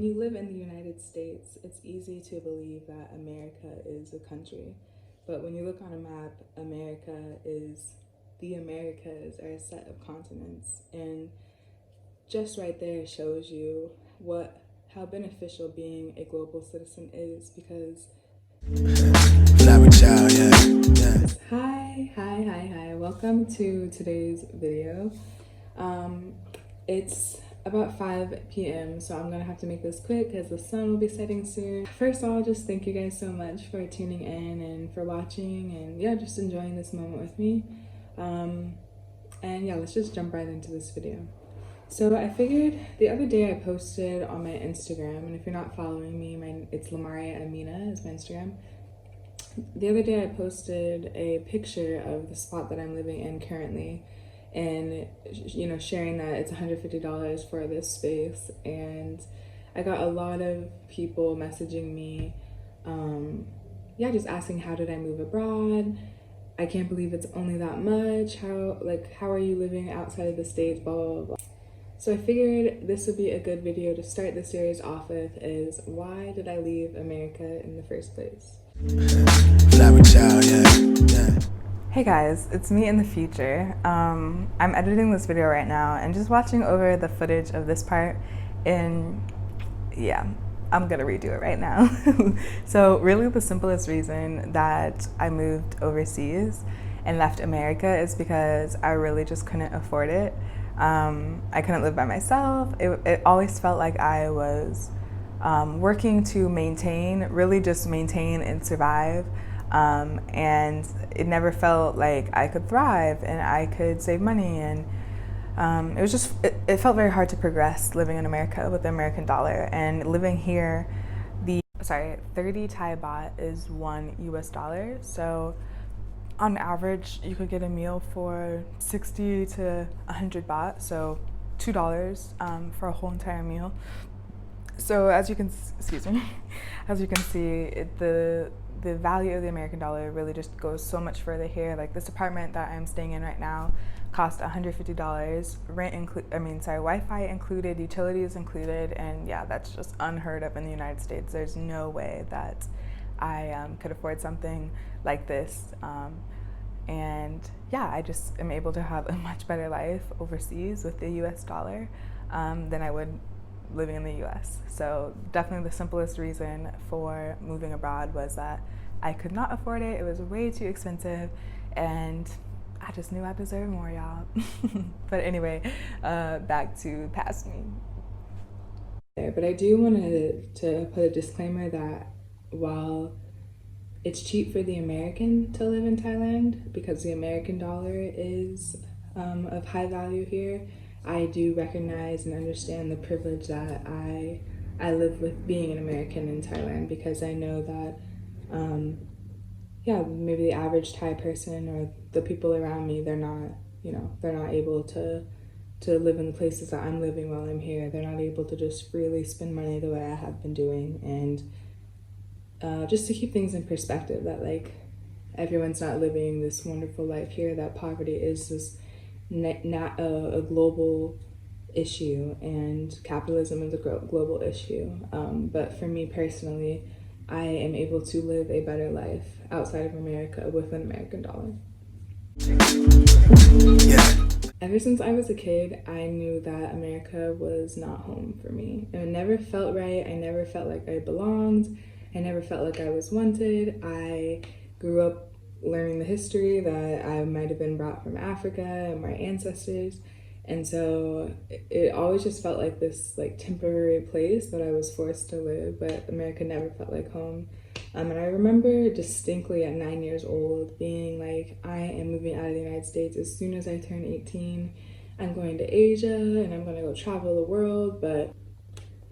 When you live in the United States, it's easy to believe that America is a country. But when you look on a map, the Americas are a set of continents. And just right there shows you how beneficial being a global citizen is, because Hi. Welcome to today's video. It's about 5 p.m. so I'm gonna have to make this quick because the sun will be setting soon. First of all, just thank you guys so much for tuning in and for watching, and yeah, just enjoying this moment with me. And yeah, let's just jump right into this video. So I figured the other day I posted on my Instagram, and if you're not following me, it's Lamaria Amina is my Instagram. The other day I posted a picture of the spot that I'm living in currently, and sharing that it's $150 for this space. And I got a lot of people messaging me, just asking, how did I move abroad? I can't believe it's only that much. How are you living outside of the States, blah, blah, blah. So I figured this would be a good video to start the series off with, is why did I leave America in the first place? Hey guys, it's me in the future. I'm editing this video right now and just watching over the footage of this part, and yeah, I'm gonna redo it right now. So really the simplest reason that I moved overseas and left America is because I really just couldn't afford it. I couldn't live by myself. It always felt like I was working to really just maintain and survive. And it never felt like I could thrive and I could save money, and it felt very hard to progress living in America with the American dollar. And living here, 30 Thai baht is $1 US. So on average, you could get a meal for 60 to 100 baht, so $2 for a whole entire meal. So as you can see, the value of the American dollar really just goes so much further here. Like this apartment that I'm staying in right now cost $150, Wi-Fi included, utilities included, and yeah, that's just unheard of in the United States. There's no way that I could afford something like this. And yeah, I just am able to have a much better life overseas with the US dollar than I would living in the US. So definitely the simplest reason for moving abroad was that I could not afford it. It was way too expensive, and I just knew I deserved more, y'all. But anyway, back to past me. But I do want to put a disclaimer that while it's cheap for the American to live in Thailand because the American dollar is of high value here, I do recognize and understand the privilege that I live with being an American in Thailand, because I know that maybe the average Thai person or the people around me, they're not able to live in the places that I'm living while I'm here. They're not able to just freely spend money the way I have been doing. And just to keep things in perspective, that like everyone's not living this wonderful life here, that poverty is this not a global issue, and capitalism is a global issue. But for me personally, I am able to live a better life outside of America with an American dollar. Yeah. Ever since I was a kid, I knew that America was not home for me. It never felt right. I never felt like I belonged. I never felt like I was wanted. I grew up learning the history that I might have been brought from Africa and my ancestors, and so it always just felt like this temporary place that I was forced to live, but America never felt like home. And I remember distinctly at 9 years old being like, I am moving out of the United States as soon as I turn 18. I'm going to Asia and I'm going to go travel the world. But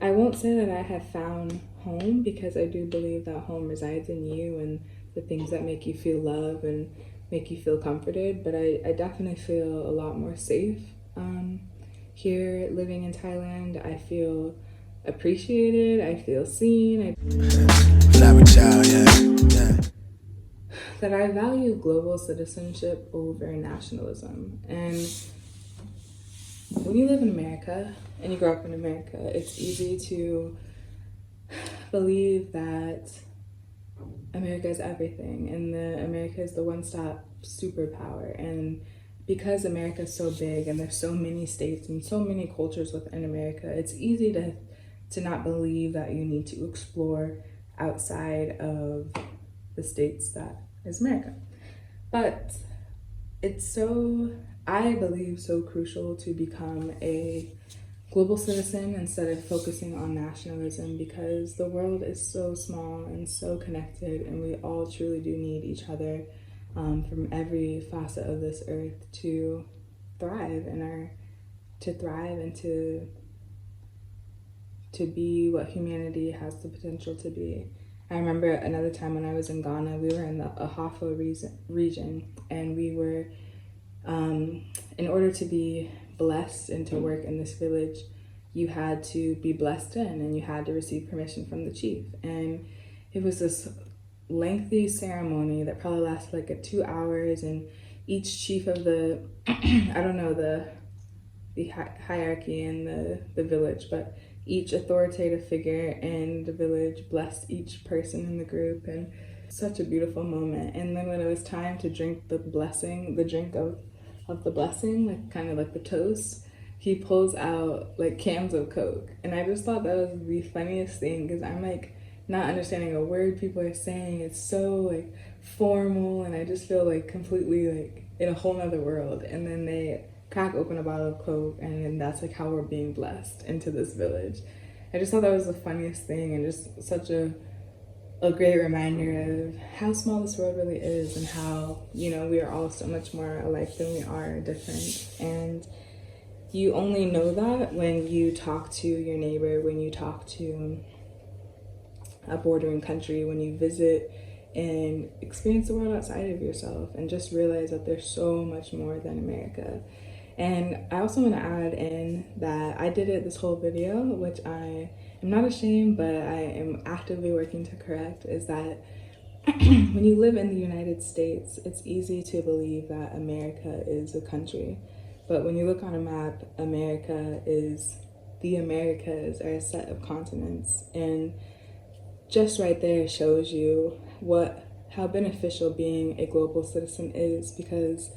I won't say that I have found home, because I do believe that home resides in you and the things that make you feel love and make you feel comforted. But I definitely feel a lot more safe here living in Thailand. I feel appreciated. I feel seen. That I value global citizenship over nationalism. And when you live in America and you grow up in America, it's easy to believe that America is everything, and America is the one-stop superpower. And because America is so big and there's so many states and so many cultures within America, it's easy to not believe that you need to explore outside of the states that is America. But it's so, I believe, so crucial to become a global citizen instead of focusing on nationalism, because the world is so small and so connected, and we all truly do need each other from every facet of this earth to thrive and to be what humanity has the potential to be. I remember another time when I was in Ghana, we were in the Ahafo region, and we were, in order to be blessed and to work in this village, you had to be blessed in, and you had to receive permission from the chief. And it was this lengthy ceremony that probably lasted like 2 hours, and each chief of the, I don't know the hierarchy in the village, but each authoritative figure in the village blessed each person in the group, and such a beautiful moment. And then when it was time to drink the drink of the blessing, like kind of like the toast, he pulls out like cans of Coke. And I just thought that was the funniest thing, because I'm like not understanding a word people are saying. It's so like formal, and I just feel like completely like in a whole nother world. And then they crack open a bottle of Coke, and then that's like how we're being blessed into this village. I just thought that was the funniest thing, and just such a great reminder of how small this world really is, and how, you know, we are all so much more alike than we are different. And you only know that when you talk to your neighbor, when you talk to a bordering country, when you visit and experience the world outside of yourself, and just realize that there's so much more than America. And I also want to add in that I did this whole video, which I am not ashamed, but I am actively working to correct, is that when you live in the United States, it's easy to believe that America is a country. But when you look on a map, the Americas are a set of continents. And just right there shows you how beneficial being a global citizen is, because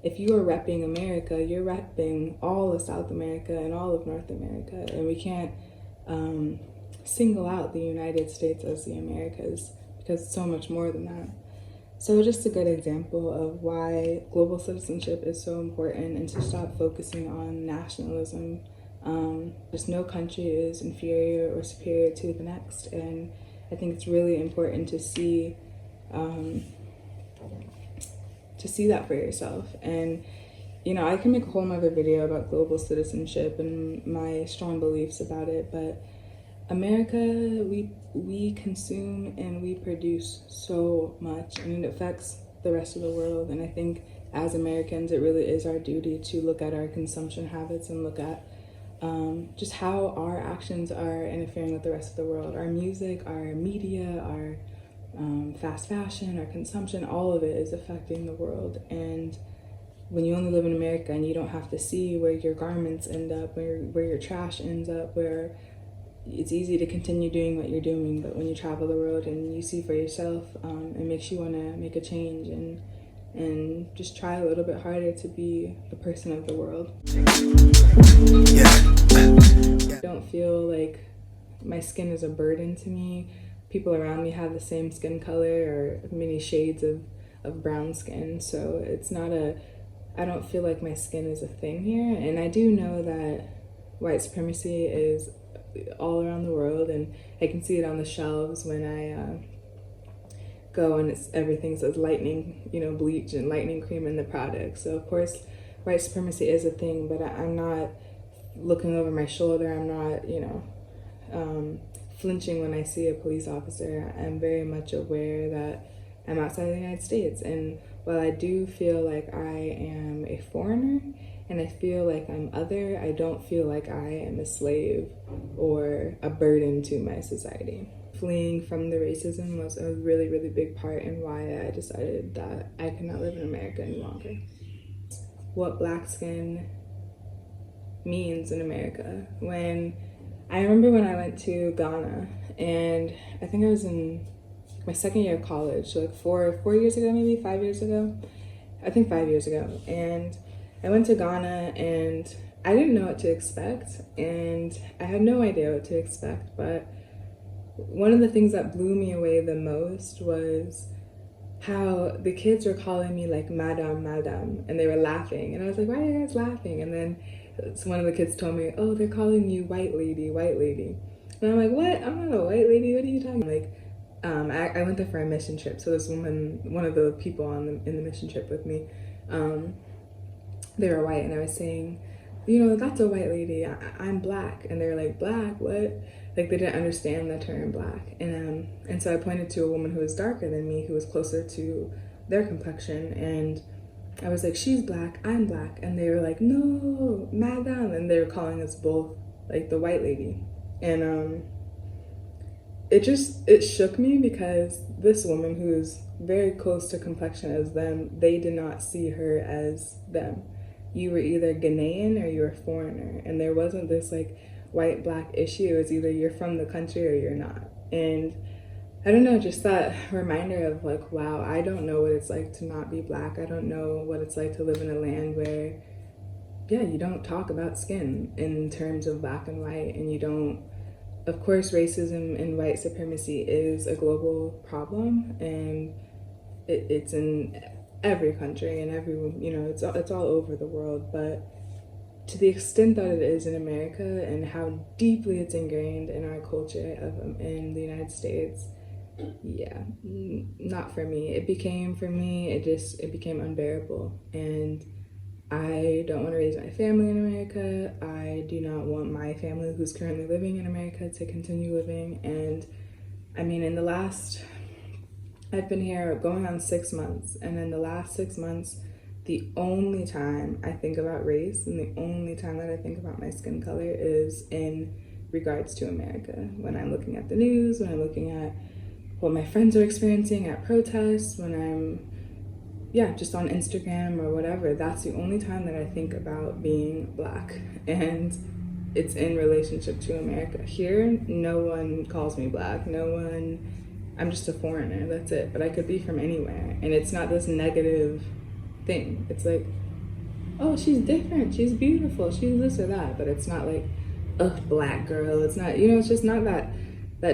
if you are repping America, you're repping all of South America and all of North America. And we can't single out the United States as the Americas, because it's so much more than that. So just a good example of why global citizenship is so important, and to stop focusing on nationalism. Just no country is inferior or superior to the next. And I think it's really important to see that for yourself. And, you know, I can make a whole nother video about global citizenship and my strong beliefs about it, but America, we consume and we produce so much, and it affects the rest of the world. And I think as Americans, it really is our duty to look at our consumption habits and look at just how our actions are interfering with the rest of the world. Our music, our media, our fast fashion, our consumption, all of it is affecting the world. And when you only live in America and you don't have to see where your garments end up, where your trash ends up, where it's easy to continue doing what you're doing. But when you travel the world and you see for yourself, it makes you want to make a change and just try a little bit harder to be a person of the world. I don't feel like my skin is a burden to me. People around me have the same skin color or many shades of brown skin, so I don't feel like my skin is a thing here. And I do know that white supremacy is all around the world, and I can see it on the shelves when I go, and everything says lightening, bleach and lightening cream in the product. So of course white supremacy is a thing, but I'm not looking over my shoulder. I'm not, flinching when I see a police officer. I'm very much aware that I'm outside the United States, and while I do feel like I am a foreigner and I feel like I'm other, I don't feel like I am a slave or a burden to my society. Fleeing from the racism was a really, really big part in why I decided that I could not live in America any longer. What black skin means in America. When I remember when I went to Ghana, and I think I was in my second year of college, so like four years ago, maybe 5 years ago. I think 5 years ago. And I went to Ghana, and I didn't know what to expect, and I had no idea what to expect. But one of the things that blew me away the most was how the kids were calling me like madam, madam, and they were laughing, and I was like, why are you guys laughing? And then one of the kids told me, oh, they're calling you white lady, white lady. And I'm like, what? I'm not a white lady. What are you talking about? Like, I went there for a mission trip. So this woman, one of the people in the mission trip with me, they were white, and I was saying, you know, that's a white lady. I'm black. And they were like, black? What? Like, they didn't understand the term black. And so I pointed to a woman who was darker than me, who was closer to their complexion, and I was like, she's black, I'm black. And they were like, no, madam. And they were calling us both like the white lady. And it shook me, because this woman, who is very close to complexion as them, they did not see her as them. You were either Ghanaian or you were a foreigner, and there wasn't this like white black issue. It was either you're from the country or you're not. And I don't know, just that reminder of like, wow, I don't know what it's like to not be black. I don't know what it's like to live in a land where, yeah, you don't talk about skin in terms of black and white, and you don't, of course, racism and white supremacy is a global problem, and it's in every country and every, you know, it's all over the world. But to the extent that it is in America, and how deeply it's ingrained in our culture in the United States, yeah, not for me. It became unbearable, and I don't want to raise my family in America. I do not want my family who's currently living in America to continue living. And I mean, I've been here going on 6 months, and in the last 6 months, the only time I think about race and the only time that I think about my skin color is in regards to America. When I'm looking at the news, when I'm looking at what my friends are experiencing at protests, when I'm, just on Instagram or whatever, that's the only time that I think about being black. And it's in relationship to America. Here, no one calls me black. I'm just a foreigner, that's it. But I could be from anywhere. And it's not this negative thing. It's like, oh, she's different, she's beautiful, she's this or that. But it's not like, ugh, black girl. It's not, it's just not that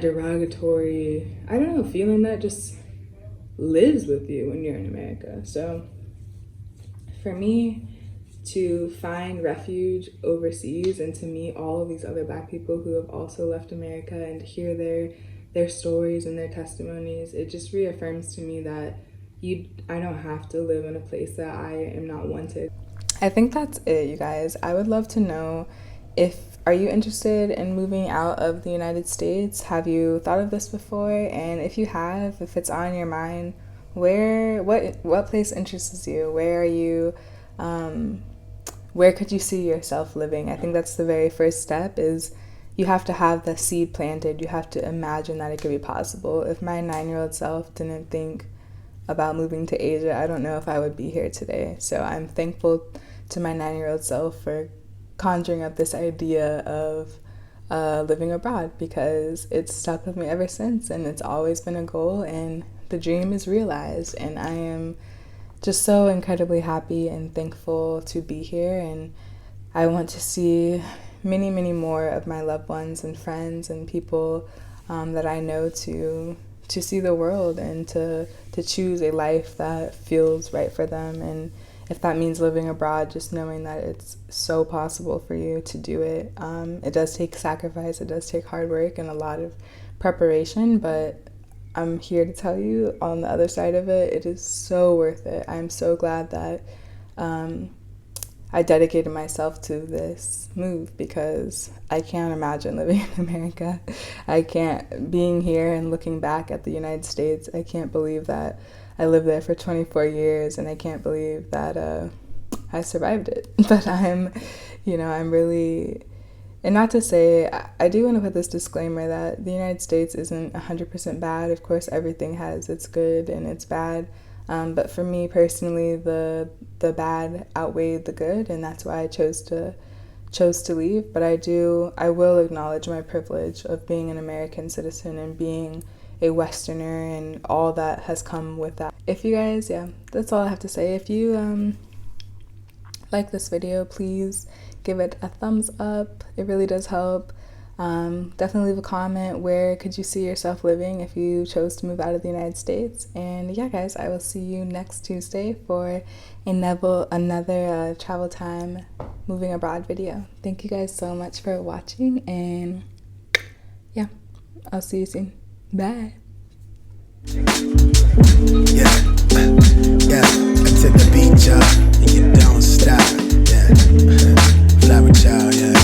derogatory, I don't know, feeling that just lives with you when you're in America. So for me to find refuge overseas and to meet all of these other black people who have also left America, and to hear their stories and their testimonies, it just reaffirms to me that I don't have to live in a place that I am not wanted. I think that's it, you guys. I would love to know, are you interested in moving out of the United States? Have you thought of this before? And if you have, if it's on your mind, what place interests you? Where are you, where could you see yourself living? I think that's the very first step, is you have to have the seed planted. You have to imagine that it could be possible. If my 9-year-old self didn't think about moving to Asia, I don't know if I would be here today. So I'm thankful to my 9-year-old self for conjuring up this idea of living abroad, because it's stuck with me ever since, and it's always been a goal, and the dream is realized. And I am just so incredibly happy and thankful to be here, and I want to see many, many more of my loved ones and friends and people that I know to see the world, and to choose a life that feels right for them. And if that means living abroad, just knowing that it's so possible for you to do it. It does take sacrifice, it does take hard work and a lot of preparation, but I'm here to tell you, on the other side of it, it is so worth it. I'm so glad that I dedicated myself to this move, because I can't imagine living in America. Being here and looking back at the United States, I can't believe that I lived there for 24 years, and I can't believe that I survived it. But I'm really, and not to say, I do want to put this disclaimer that the United States isn't 100% bad. Of course, everything has its good and its bad. But for me personally, the bad outweighed the good, and that's why I chose to chose to leave, but I will acknowledge my privilege of being an American citizen and being a Westerner and all that has come with that. If you guys, that's all I have to say. If you like this video, please give it a thumbs up. It really does help. Definitely leave a comment. Where could you see yourself living if you chose to move out of the United States? And yeah, guys, I will see you next Tuesday for another travel time moving abroad video. Thank you guys so much for watching, and yeah, I'll see you soon. Bye. Yeah, I took the beat, y'all, and you don't stop. Yeah, flower child, yeah.